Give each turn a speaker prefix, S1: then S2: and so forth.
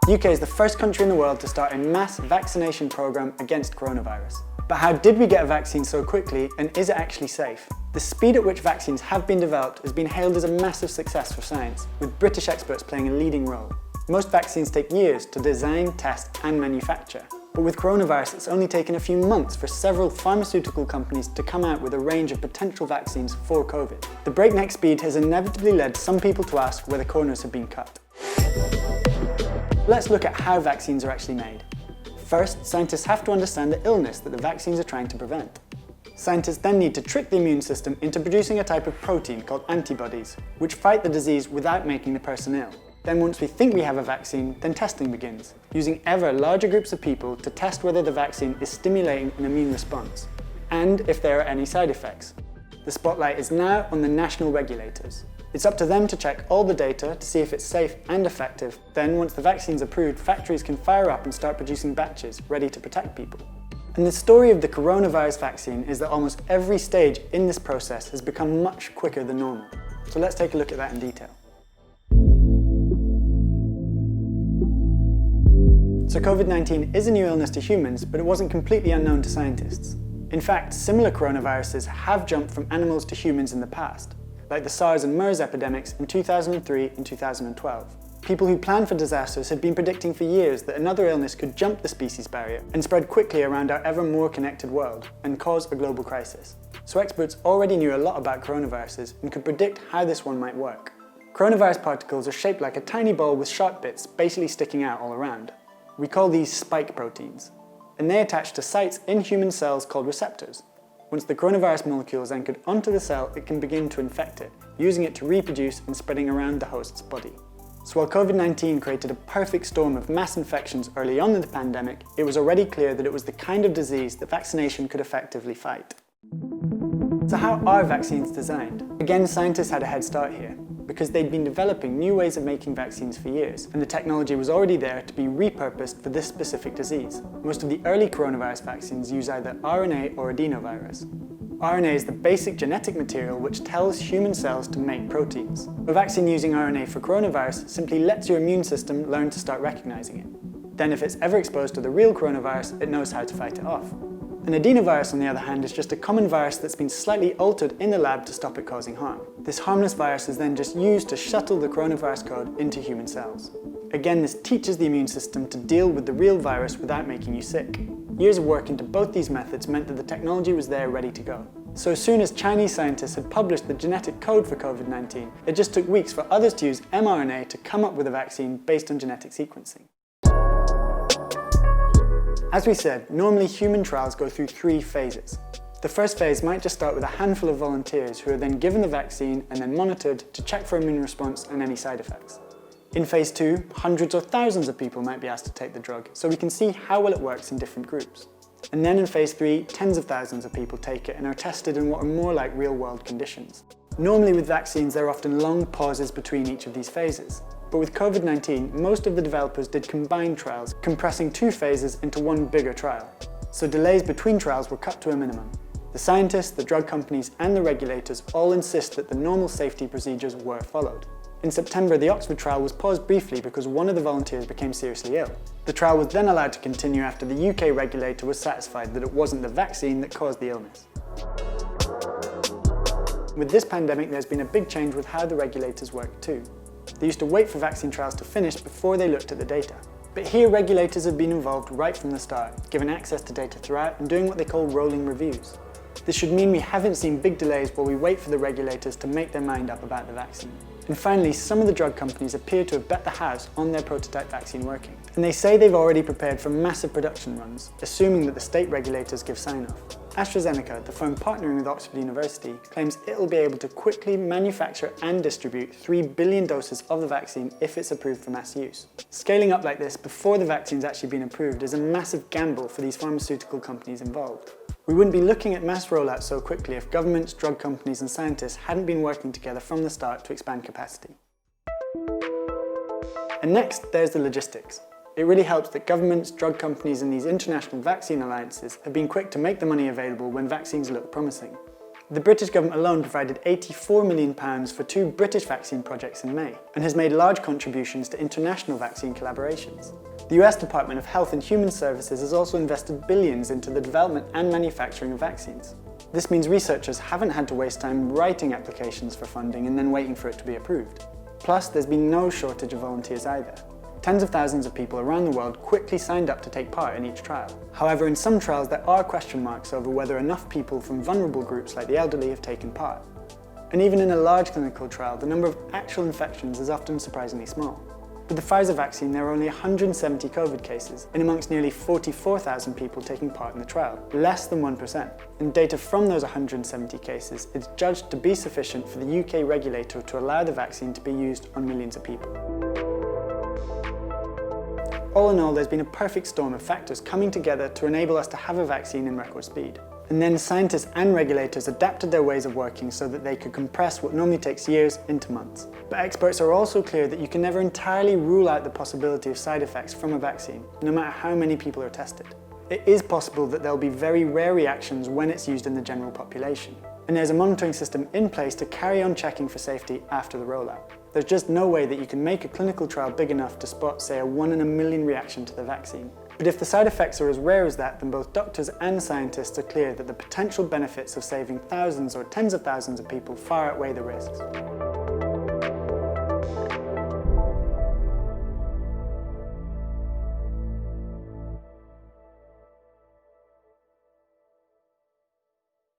S1: The UK is the first country in the world to start a mass vaccination programme against coronavirus. But how did we get a vaccine so quickly, and is it actually safe? The speed at which vaccines have been developed has been hailed as a massive success for science, with British experts playing a leading role. Most vaccines take years to design, test and manufacture. But with coronavirus, it's only taken a few months for several pharmaceutical companies to come out with a range of potential vaccines for COVID. The breakneck speed has inevitably led some people to ask whether corners have been cut. Let's look at how vaccines are actually made. First, scientists have to understand the illness that the vaccines are trying to prevent. Scientists then need to trick the immune system into producing a type of protein called antibodies, which fight the disease without making the person ill. Then once we think we have a vaccine, then testing begins, using ever larger groups of people to test whether the vaccine is stimulating an immune response, and if there are any side effects. The spotlight is now on the national regulators. It's up to them to check all the data to see if it's safe and effective. Then, once the vaccine's approved, factories can fire up and start producing batches ready to protect people. And the story of the coronavirus vaccine is that almost every stage in this process has become much quicker than normal. So let's take a look at that in detail. So Covid-19 is a new illness to humans, but it wasn't completely unknown to scientists. In fact, similar coronaviruses have jumped from animals to humans in the past, like the SARS and MERS epidemics in 2003 and 2012. People who planned for disasters had been predicting for years that another illness could jump the species barrier and spread quickly around our ever more connected world and cause a global crisis. So experts already knew a lot about coronaviruses and could predict how this one might work. Coronavirus particles are shaped like a tiny ball with sharp bits basically sticking out all around. We call these spike proteins, and they attach to sites in human cells called receptors. Once the coronavirus molecule is anchored onto the cell, it can begin to infect it, using it to reproduce and spreading around the host's body. So while Covid-19 created a perfect storm of mass infections early on in the pandemic, it was already clear that it was the kind of disease that vaccination could effectively fight. So how are vaccines designed? Again, scientists had a head start here, because they'd been developing new ways of making vaccines for years, and the technology was already there to be repurposed for this specific disease. Most of the early coronavirus vaccines use either RNA or adenovirus. RNA is the basic genetic material which tells human cells to make proteins. A vaccine using RNA for coronavirus simply lets your immune system learn to start recognizing it. Then if it's ever exposed to the real coronavirus, it knows how to fight it off. An adenovirus, on the other hand, is just a common virus that's been slightly altered in the lab to stop it causing harm. This harmless virus is then just used to shuttle the coronavirus code into human cells. Again, this teaches the immune system to deal with the real virus without making you sick. Years of work into both these methods meant that the technology was there ready to go. So as soon as Chinese scientists had published the genetic code for Covid-19, it just took weeks for others to use mRNA to come up with a vaccine based on genetic sequencing. As we said, normally human trials go through 3 phases. The first phase might just start with a handful of volunteers who are then given the vaccine and then monitored to check for immune response and any side effects. In phase 2, hundreds or thousands of people might be asked to take the drug, so we can see how well it works in different groups. And then in phase 3, tens of thousands of people take it and are tested in what are more like real-world conditions. Normally with vaccines, there are often long pauses between each of these phases. But with Covid-19, most of the developers did combined trials, compressing 2 phases into one bigger trial. So delays between trials were cut to a minimum. The scientists, the drug companies, and the regulators all insist that the normal safety procedures were followed. In September, the Oxford trial was paused briefly because one of the volunteers became seriously ill. The trial was then allowed to continue after the UK regulator was satisfied that it wasn't the vaccine that caused the illness. With this pandemic, there's been a big change with how the regulators work too. They used to wait for vaccine trials to finish before they looked at the data. But here regulators have been involved right from the start, given access to data throughout and doing what they call rolling reviews. This should mean we haven't seen big delays while we wait for the regulators to make their mind up about the vaccine. And finally, some of the drug companies appear to have bet the house on their prototype vaccine working. And they say they've already prepared for massive production runs, assuming that the state regulators give sign-off. AstraZeneca, the firm partnering with Oxford University, claims it'll be able to quickly manufacture and distribute 3 billion doses of the vaccine if it's approved for mass use. Scaling up like this before the vaccine's actually been approved is a massive gamble for these pharmaceutical companies involved. We wouldn't be looking at mass rollout so quickly if governments, drug companies and scientists hadn't been working together from the start to expand capacity. And next, there's the logistics. It really helps that governments, drug companies and these international vaccine alliances have been quick to make the money available when vaccines look promising. The British government alone provided £84 million for 2 British vaccine projects in May, and has made large contributions to international vaccine collaborations. The US Department of Health and Human Services has also invested billions into the development and manufacturing of vaccines. This means researchers haven't had to waste time writing applications for funding and then waiting for it to be approved. Plus, there's been no shortage of volunteers either. Tens of thousands of people around the world quickly signed up to take part in each trial. However, in some trials there are question marks over whether enough people from vulnerable groups like the elderly have taken part. And even in a large clinical trial, the number of actual infections is often surprisingly small. With the Pfizer vaccine, there are only 170 Covid cases, in amongst nearly 44,000 people taking part in the trial, less than 1%. And data from those 170 cases is judged to be sufficient for the UK regulator to allow the vaccine to be used on millions of people. All in all, there's been a perfect storm of factors coming together to enable us to have a vaccine in record speed. And then scientists and regulators adapted their ways of working so that they could compress what normally takes years into months. But experts are also clear that you can never entirely rule out the possibility of side effects from a vaccine, no matter how many people are tested. It is possible that there'll be very rare reactions when it's used in the general population. And there's a monitoring system in place to carry on checking for safety after the rollout. There's just no way that you can make a clinical trial big enough to spot, say, a 1 in a million reaction to the vaccine. But if the side effects are as rare as that, then both doctors and scientists are clear that the potential benefits of saving thousands or tens of thousands of people far outweigh the risks.